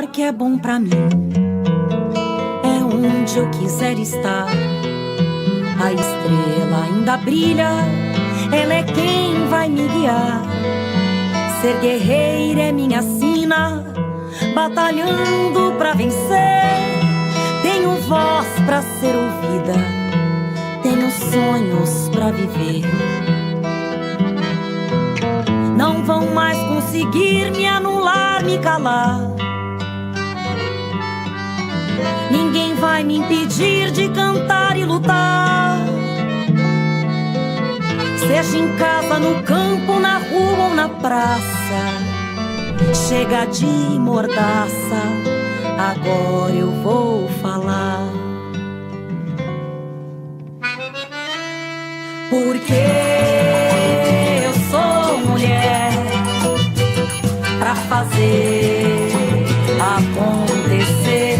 lugar que é bom pra mim, é onde eu quiser estar. A estrela ainda brilha, ela é quem vai me guiar. Ser guerreira é minha sina, batalhando pra vencer. Tenho voz pra ser ouvida, tenho sonhos pra viver. Não vão mais conseguir me anular, me calar. Ninguém vai me impedir de cantar e lutar. Seja em casa, no campo, na rua ou na praça. Chega de mordaça, agora eu vou falar. Porque eu sou mulher pra fazer acontecer.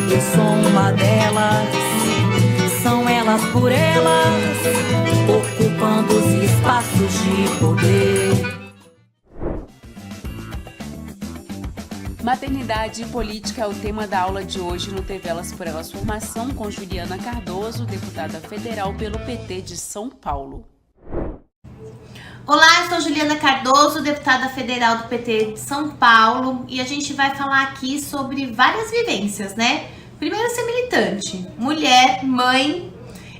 Eu sou uma delas, são elas por elas, ocupando os espaços de poder. Maternidade e política é o tema da aula de hoje no TV Elas por Elas Formação, com Juliana Cardoso, deputada federal pelo PT de São Paulo. Olá, eu sou Juliana Cardoso, deputada federal do PT de São Paulo, e a gente vai falar aqui sobre várias vivências, né? Primeiro, ser militante, mulher, mãe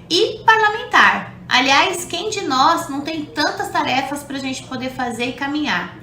e parlamentar. Aliás, quem de nós não tem tantas tarefas para a gente poder fazer e caminhar?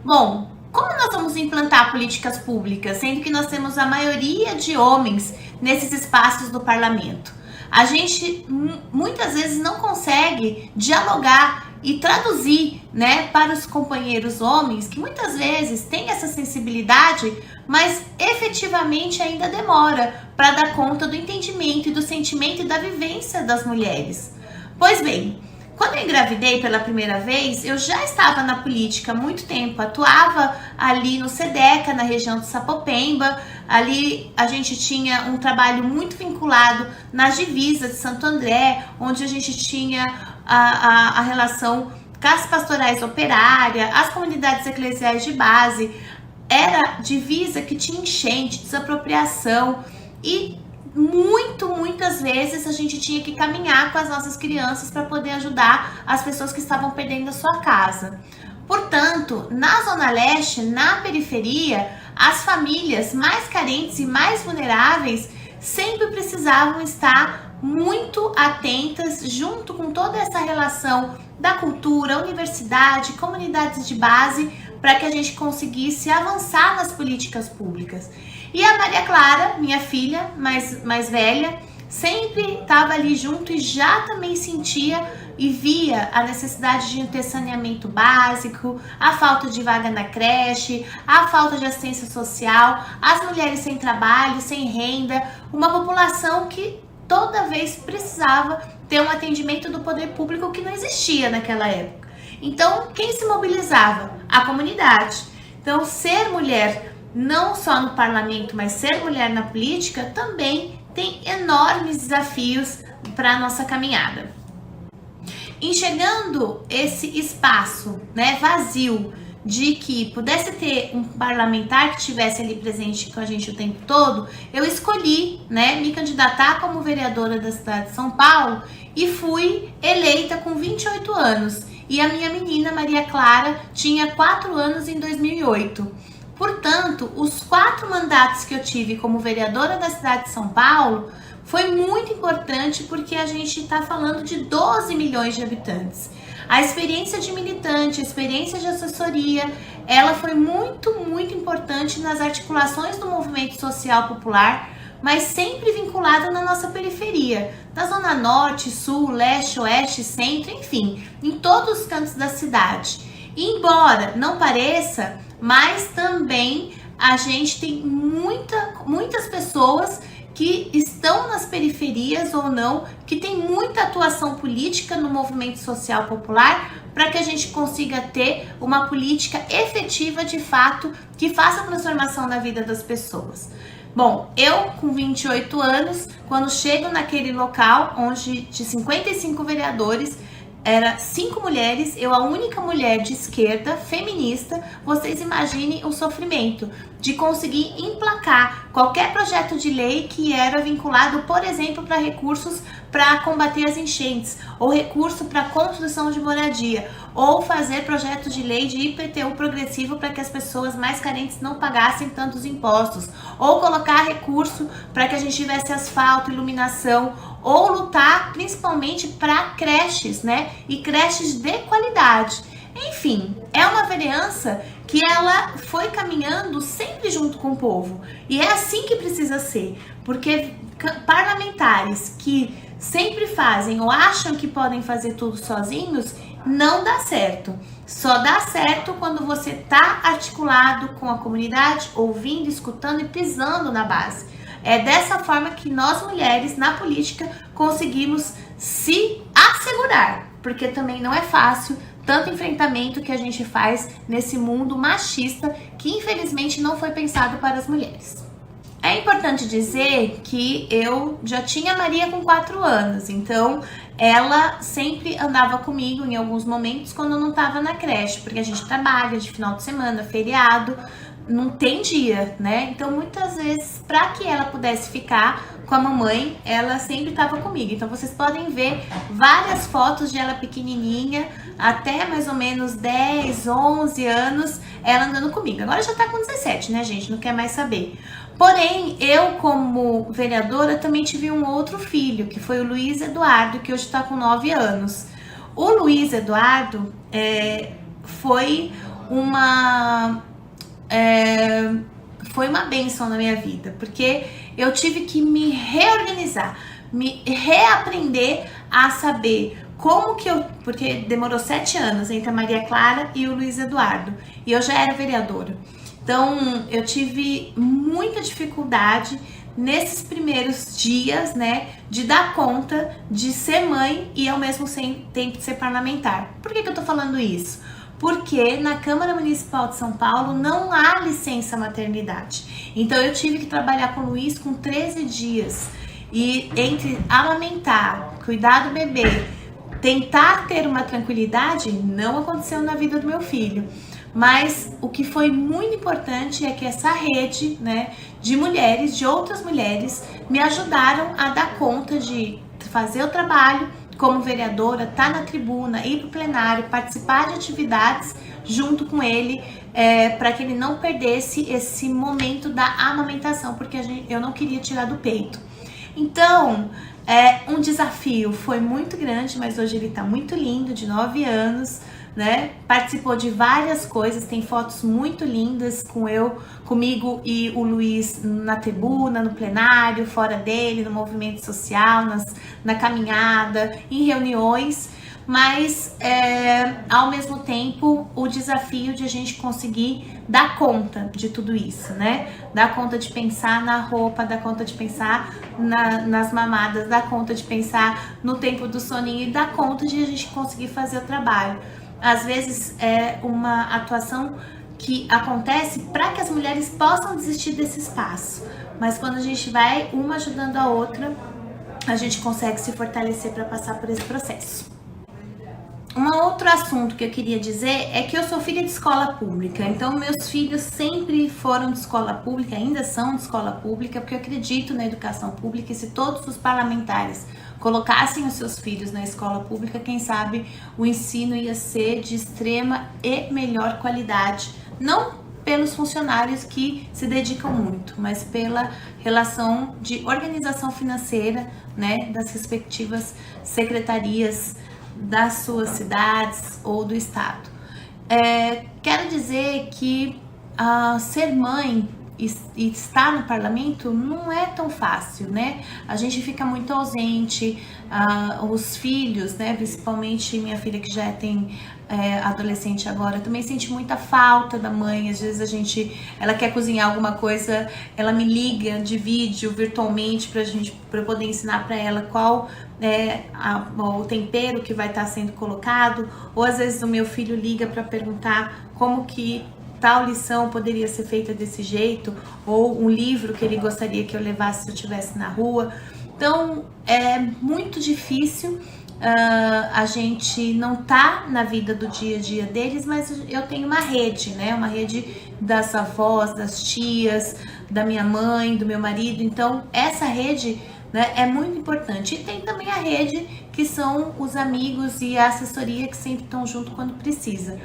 Bom, como nós vamos implantar políticas públicas, sendo que nós temos a maioria de homens nesses espaços do parlamento? A gente muitas vezes não consegue dialogar e traduzir, né, para os companheiros homens, que muitas vezes têm essa sensibilidade, mas efetivamente ainda demora para dar conta do entendimento e do sentimento e da vivência das mulheres. Pois bem, quando eu engravidei pela primeira vez, eu já estava na política há muito tempo, atuava ali no SEDECA, na região de Sapopemba. Ali a gente tinha um trabalho muito vinculado nas divisas de Santo André, onde a gente tinha a relação com as pastorais operárias, as comunidades eclesiais de base. Era divisa que tinha enchente, desapropriação e muitas vezes a gente tinha que caminhar com as nossas crianças para poder ajudar as pessoas que estavam perdendo a sua casa. Portanto, na Zona Leste, na periferia, as famílias mais carentes e mais vulneráveis sempre precisavam estar muito atentas, junto com toda essa relação da cultura, universidade, comunidades de base, para que a gente conseguisse avançar nas políticas públicas. E a Maria Clara, minha filha mais velha, sempre estava ali junto e já também sentia e via a necessidade de ter saneamento básico, a falta de vaga na creche, a falta de assistência social, as mulheres sem trabalho, sem renda, uma população que toda vez precisava ter um atendimento do poder público que não existia naquela época. Então, quem se mobilizava? A comunidade. Então, ser mulher não só no parlamento, mas ser mulher na política também tem enormes desafios para a nossa caminhada. Enxergando esse espaço, né, vazio, de que pudesse ter um parlamentar que estivesse ali presente com a gente o tempo todo, eu escolhi, né, me candidatar como vereadora da cidade de São Paulo e fui eleita com 28 anos. E a minha menina, Maria Clara, tinha 4 anos em 2008. Portanto, os 4 mandatos que eu tive como vereadora da cidade de São Paulo foi muito importante, porque a gente está falando de 12 milhões de habitantes. A experiência de militante, a experiência de assessoria, ela foi muito importante nas articulações do movimento social popular, mas sempre vinculada na nossa periferia, na zona norte, sul, leste, oeste, centro, enfim, em todos os cantos da cidade. E embora não pareça, mas também a gente tem muitas pessoas que estão nas periferias ou não, que tem muita atuação política no movimento social popular, para que a gente consiga ter uma política efetiva de fato, que faça a transformação na vida das pessoas. Bom, eu com 28 anos, quando chego naquele local onde de 55 vereadores, era 5 mulheres, eu a única mulher de esquerda, feminista. Vocês imaginem o sofrimento de conseguir emplacar qualquer projeto de lei que era vinculado, por exemplo, para recursos para combater as enchentes, ou recurso para construção de moradia, ou fazer projetos de lei de IPTU progressivo para que as pessoas mais carentes não pagassem tantos impostos, ou colocar recurso para que a gente tivesse asfalto, iluminação, ou lutar principalmente para creches, né? E creches de qualidade. Enfim, é uma vereança que ela foi caminhando sempre junto com o povo. E é assim que precisa ser, porque parlamentares que sempre fazem ou acham que podem fazer tudo sozinhos, não dá certo. Só dá certo quando você tá articulado com a comunidade, ouvindo, escutando e pisando na base. É dessa forma que nós mulheres na política conseguimos se assegurar, porque também não é fácil tanto enfrentamento que a gente faz nesse mundo machista que infelizmente não foi pensado para as mulheres. É importante dizer que eu já tinha a Maria com 4 anos, então ela sempre andava comigo em alguns momentos quando eu não estava na creche, porque a gente trabalha de final de semana, feriado, não tem dia, né? Então muitas vezes, para que ela pudesse ficar com a mamãe, ela sempre estava comigo. Então vocês podem ver várias fotos de ela pequenininha, até mais ou menos 10, 11 anos, ela andando comigo. Agora já tá com 17, né, gente? Não quer mais saber. Porém, eu como vereadora também tive um outro filho, que foi o Luiz Eduardo, que hoje está com 9 anos. O Luiz Eduardo foi uma bênção na minha vida, porque eu tive que me reorganizar, me reaprender a saber como que porque demorou 7 anos entre a Maria Clara e o Luiz Eduardo, e eu já era vereadora. Então, eu tive muita dificuldade nesses primeiros dias, né, de dar conta de ser mãe e ao mesmo tempo de ser parlamentar. Por que eu tô falando isso? Porque na Câmara Municipal de São Paulo não há licença maternidade. Então, eu tive que trabalhar com o Luiz com 13 dias. E entre amamentar, cuidar do bebê, tentar ter uma tranquilidade, não aconteceu na vida do meu filho. Mas o que foi muito importante é que essa rede, né, de mulheres, de outras mulheres, me ajudaram a dar conta de fazer o trabalho como vereadora, estar na tribuna, ir para o plenário, participar de atividades junto com ele, para que ele não perdesse esse momento da amamentação, porque eu não queria tirar do peito. Então, um desafio, foi muito grande, mas hoje ele está muito lindo, de 9 anos, né? Participou de várias coisas, tem fotos muito lindas comigo e o Luiz na tribuna, no plenário, fora dele, no movimento social, na caminhada, em reuniões, mas ao mesmo tempo o desafio de a gente conseguir dar conta de tudo isso, né? Dar conta de pensar na roupa, dar conta de pensar nas mamadas, dar conta de pensar no tempo do soninho e dar conta de a gente conseguir fazer o trabalho. Às vezes é uma atuação que acontece para que as mulheres possam desistir desse espaço, mas quando a gente vai uma ajudando a outra, a gente consegue se fortalecer para passar por esse processo. Um outro assunto que eu queria dizer é que eu sou filha de escola pública, então meus filhos sempre foram de escola pública, ainda são de escola pública, porque eu acredito na educação pública e se todos os parlamentares colocassem os seus filhos na escola pública, quem sabe o ensino ia ser de extrema e melhor qualidade, não pelos funcionários que se dedicam muito, mas pela relação de organização financeira, né, das respectivas secretarias das suas cidades ou do estado. Quero dizer que ser mãe e estar no parlamento não é tão fácil, né? A gente fica muito ausente, os filhos, né? Principalmente minha filha que já tem adolescente agora, também sente muita falta da mãe. Às vezes ela quer cozinhar alguma coisa, ela me liga de vídeo virtualmente para eu poder ensinar para ela qual o tempero que vai estar sendo colocado, ou às vezes o meu filho liga para perguntar como que tal lição poderia ser feita desse jeito, ou um livro que ele gostaria que eu levasse se eu estivesse na rua. Então é muito difícil a gente não tá na vida do dia a dia deles, mas eu tenho uma rede, né? Uma rede das avós, das tias, da minha mãe, do meu marido. Então, essa rede, né, é muito importante. E tem também a rede que são os amigos e a assessoria que sempre estão junto quando precisa.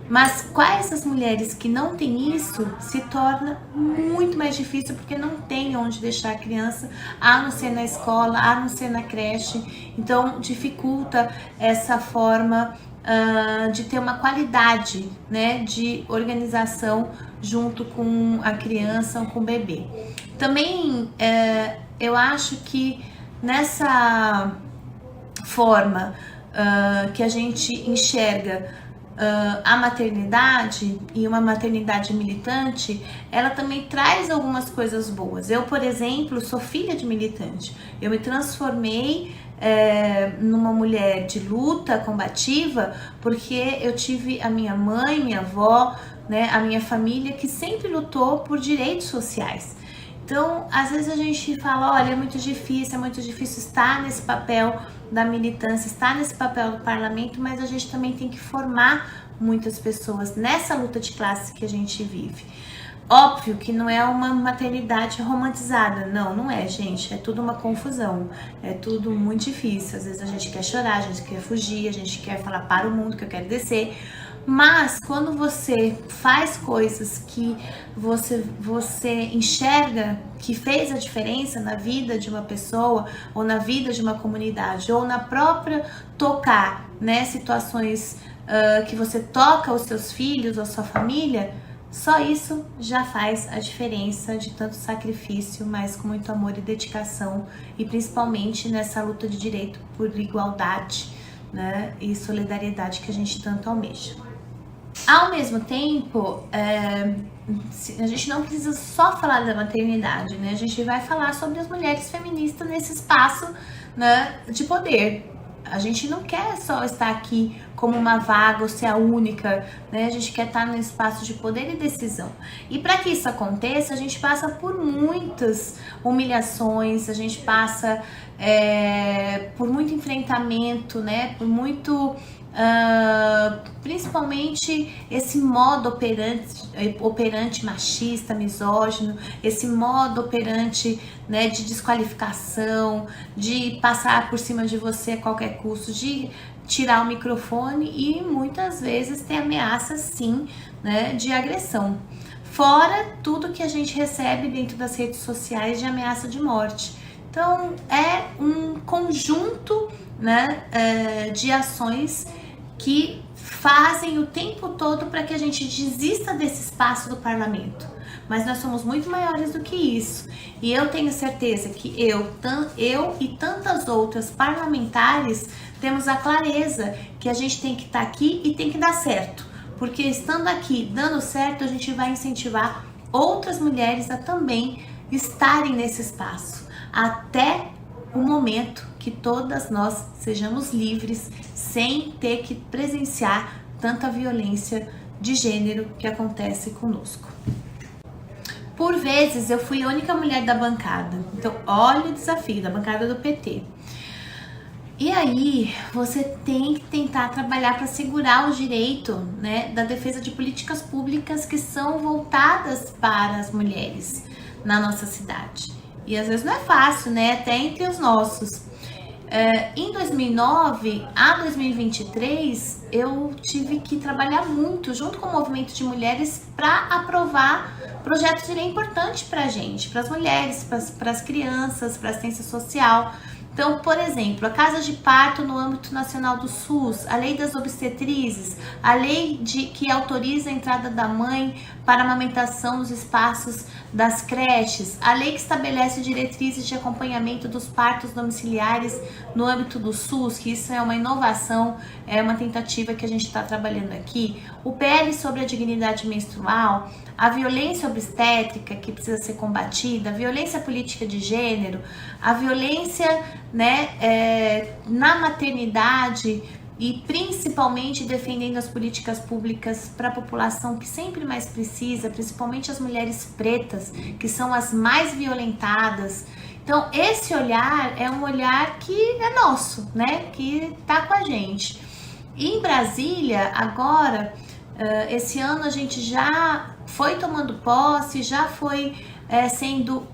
Mas quais as mulheres que não têm isso, se torna muito mais difícil, porque não tem onde deixar a criança, a não ser na escola, a não ser na creche. Então dificulta essa forma de ter uma qualidade, né, de organização junto com a criança ou com o bebê. Também eu acho que nessa forma que a gente enxerga a maternidade, e uma maternidade militante, ela também traz algumas coisas boas. Eu, por exemplo, sou filha de militante. Eu me transformei numa mulher de luta combativa porque eu tive a minha mãe, minha avó, né, a minha família que sempre lutou por direitos sociais. Então, às vezes a gente fala, olha, é muito difícil estar nesse papel da militância, estar nesse papel do parlamento, mas a gente também tem que formar muitas pessoas nessa luta de classe que a gente vive. Óbvio que não é uma maternidade romantizada, não é, gente, é tudo uma confusão, é tudo muito difícil. Às vezes a gente quer chorar, a gente quer fugir, a gente quer falar para o mundo que eu quero descer. Mas quando você faz coisas que você enxerga que fez a diferença na vida de uma pessoa, ou na vida de uma comunidade, ou na própria tocar, né, situações que você toca os seus filhos, ou sua família, só isso já faz a diferença de tanto sacrifício, mas com muito amor e dedicação, e principalmente nessa luta de direito por igualdade, né, e solidariedade que a gente tanto almeja. Ao mesmo tempo, a gente não precisa só falar da maternidade, né? A gente vai falar sobre as mulheres feministas nesse espaço, né, de poder. A gente não quer só estar aqui como uma vaga ou ser a única, né? A gente quer estar no espaço de poder e decisão. E para que isso aconteça, a gente passa por muitas humilhações, a gente passa por muito enfrentamento, né? Por muito... principalmente esse modo operante machista, misógino, esse modo operante, né, de desqualificação, de passar por cima de você a qualquer custo, de tirar o microfone, e muitas vezes tem ameaça, sim, né, de agressão. Fora tudo que a gente recebe dentro das redes sociais de ameaça de morte. Então é um conjunto, né, de ações que fazem o tempo todo para que a gente desista desse espaço do parlamento. Mas nós somos muito maiores do que isso. E eu tenho certeza que eu e tantas outras parlamentares temos a clareza que a gente tem que estar aqui e tem que dar certo. Porque estando aqui, dando certo, a gente vai incentivar outras mulheres a também estarem nesse espaço. Até o momento que todas nós sejamos livres, sem ter que presenciar tanta violência de gênero que acontece conosco. Por vezes eu fui a única mulher da bancada, então olha o desafio da bancada do PT. E aí você tem que tentar trabalhar para segurar o direito, né, da defesa de políticas públicas que são voltadas para as mulheres na nossa cidade. E às vezes não é fácil, né, até entre os nossos. Em 2009 a 2023, eu tive que trabalhar muito junto com o movimento de mulheres para aprovar projetos de lei importantes para a gente, para as mulheres, para as crianças, para a assistência social. Então, por exemplo, a casa de parto no âmbito nacional do SUS, a lei das obstetrizes, a lei que autoriza a entrada da mãe para amamentação nos espaços das creches, a lei que estabelece diretrizes de acompanhamento dos partos domiciliares no âmbito do SUS, que isso é uma inovação, é uma tentativa que a gente está trabalhando aqui, o PL sobre a dignidade menstrual, a violência obstétrica que precisa ser combatida, a violência política de gênero, a violência, né, na maternidade, e principalmente defendendo as políticas públicas para a população que sempre mais precisa, principalmente as mulheres pretas, que são as mais violentadas. Então, esse olhar é um olhar que é nosso, né? Que tá com a gente. E em Brasília, agora, esse ano a gente já foi tomando posse, já foi sendo,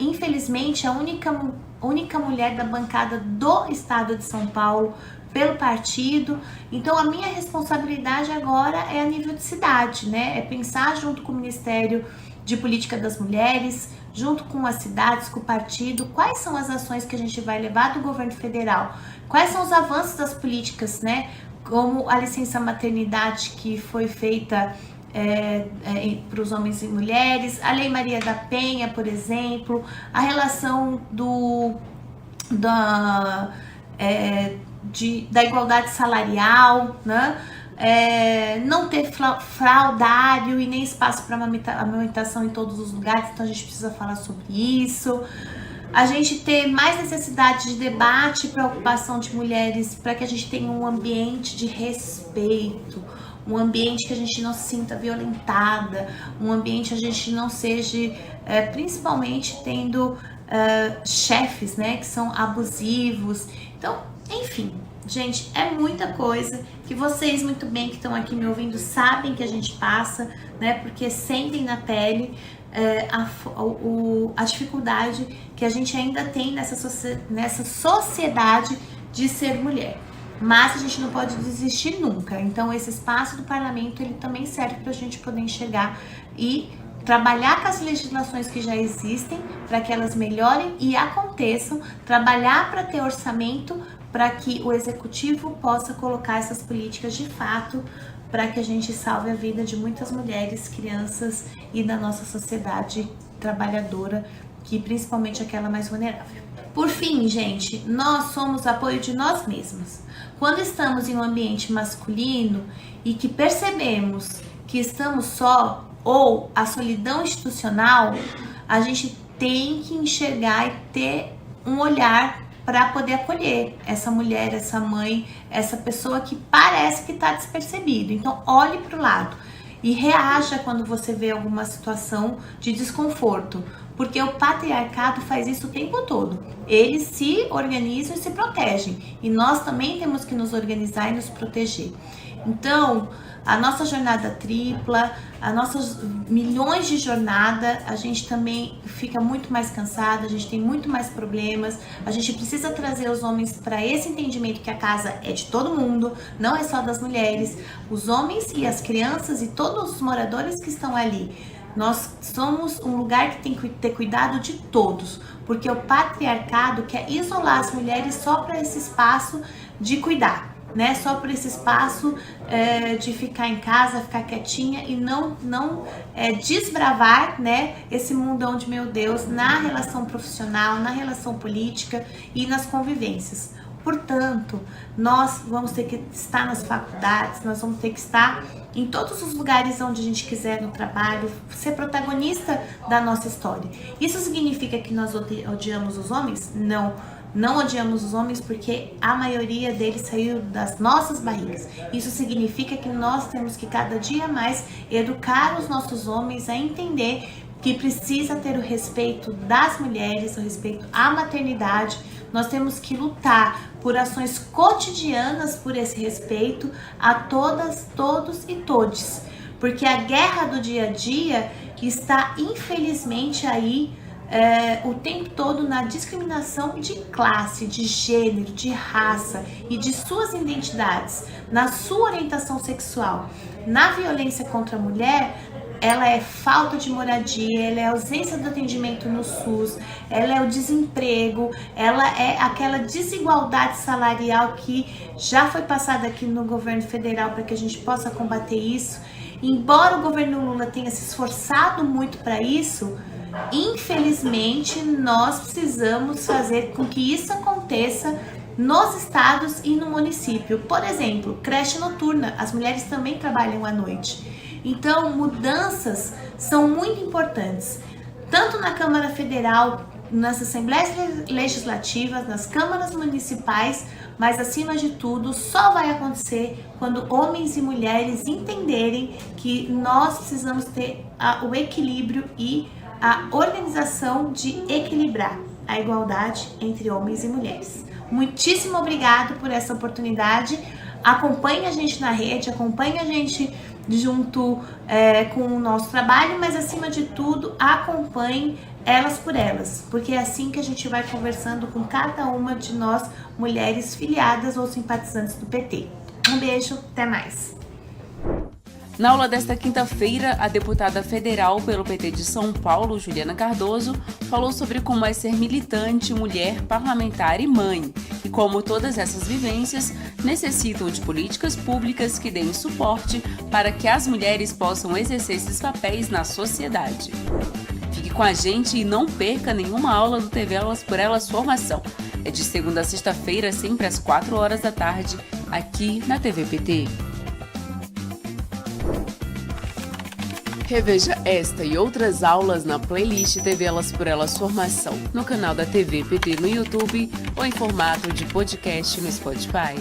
infelizmente, a única mulher da bancada do estado de São Paulo pelo partido. Então, a minha responsabilidade agora é a nível de cidade, né? É pensar junto com o Ministério de Política das Mulheres, junto com as cidades, com o partido, quais são as ações que a gente vai levar do governo federal, quais são os avanços das políticas, né? Como a licença maternidade que foi feita para os homens e mulheres, a Lei Maria da Penha, por exemplo, a relação da igualdade salarial, né? Não ter fraudário e nem espaço para amamentação em todos os lugares, então a gente precisa falar sobre isso. A gente ter mais necessidade de debate e preocupação de mulheres para que a gente tenha um ambiente de respeito, um ambiente que a gente não se sinta violentada, um ambiente que a gente não seja, principalmente tendo chefes, né, que são abusivos. Então, enfim, gente, é muita coisa que vocês muito bem que estão aqui me ouvindo sabem que a gente passa, né, porque sentem na pele a dificuldade que a gente ainda tem nessa sociedade de ser mulher. Mas a gente não pode desistir nunca. Então esse espaço do parlamento, ele também serve para a gente poder enxergar e trabalhar com as legislações que já existem para que elas melhorem e aconteçam, trabalhar para ter orçamento para que o executivo possa colocar essas políticas de fato para que a gente salve a vida de muitas mulheres, crianças e da nossa sociedade trabalhadora, que principalmente aquela mais vulnerável. Por fim, gente, nós somos apoio de nós mesmas. Quando estamos em um ambiente masculino e que percebemos que estamos só, ou a solidão institucional, a gente tem que enxergar e ter um olhar para poder acolher essa mulher, essa mãe, essa pessoa que parece que está despercebida. Então, olhe para o lado e reaja quando você vê alguma situação de desconforto, porque o patriarcado faz isso o tempo todo. Eles se organizam e se protegem, e nós também temos que nos organizar e nos proteger. Então, a nossa jornada tripla, as nossas milhões de jornada, a gente também fica muito mais cansada, a gente tem muito mais problemas, a gente precisa trazer os homens para esse entendimento que a casa é de todo mundo, não é só das mulheres, os homens e as crianças e todos os moradores que estão ali. Nós somos um lugar que tem que ter cuidado de todos, porque o patriarcado quer isolar as mulheres só para esse espaço de cuidar, né? Só por esse espaço de ficar em casa, ficar quietinha e não desbravar, né? Esse mundão de meu Deus na relação profissional, na relação política e nas convivências. Portanto, nós vamos ter que estar nas faculdades, nós vamos ter que estar em todos os lugares onde a gente quiser no trabalho, ser protagonista da nossa história. Isso significa que nós odiamos os homens? Não. Não odiamos os homens porque a maioria deles saiu das nossas barrigas. Isso significa que nós temos que cada dia mais educar os nossos homens a entender que precisa ter o respeito das mulheres, o respeito à maternidade. Nós temos que lutar por ações cotidianas por esse respeito a todas, todos e todes. Porque a guerra do dia a dia está infelizmente aí o tempo todo na discriminação de classe, de gênero, de raça e de suas identidades, na sua orientação sexual. Na violência contra a mulher, ela é falta de moradia, ela é ausência do atendimento no SUS, ela é o desemprego, ela é aquela desigualdade salarial que já foi passada aqui no governo federal para que a gente possa combater isso. Embora o governo Lula tenha se esforçado muito para isso, infelizmente nós precisamos fazer com que isso aconteça nos estados e no município. Por exemplo, creche noturna, as mulheres também trabalham à noite. Então, mudanças são muito importantes, tanto na Câmara Federal, nas Assembleias Legislativas, nas câmaras municipais, mas acima de tudo, só vai acontecer quando homens e mulheres entenderem que nós precisamos ter o equilíbrio e a organização de equilibrar. a igualdade entre homens e mulheres. Muitíssimo obrigado por essa oportunidade. Acompanhe a gente na rede, acompanhe a gente junto com o nosso trabalho, mas acima de tudo, acompanhe Elas por Elas, porque é assim que a gente vai conversando com cada uma de nós, mulheres filiadas ou simpatizantes do PT. Um beijo, até mais! Na aula desta quinta-feira, a deputada federal pelo PT de São Paulo, Juliana Cardoso, falou sobre como é ser militante, mulher, parlamentar e mãe, e como todas essas vivências necessitam de políticas públicas que deem suporte para que as mulheres possam exercer esses papéis na sociedade. Fique com a gente e não perca nenhuma aula do TV Elas por Elas Formação. É de segunda a sexta-feira, sempre às 4 horas da tarde, aqui na TV PT. Reveja esta e outras aulas na playlist TV Elas por Elas Formação, no canal da TV PT no YouTube ou em formato de podcast no Spotify.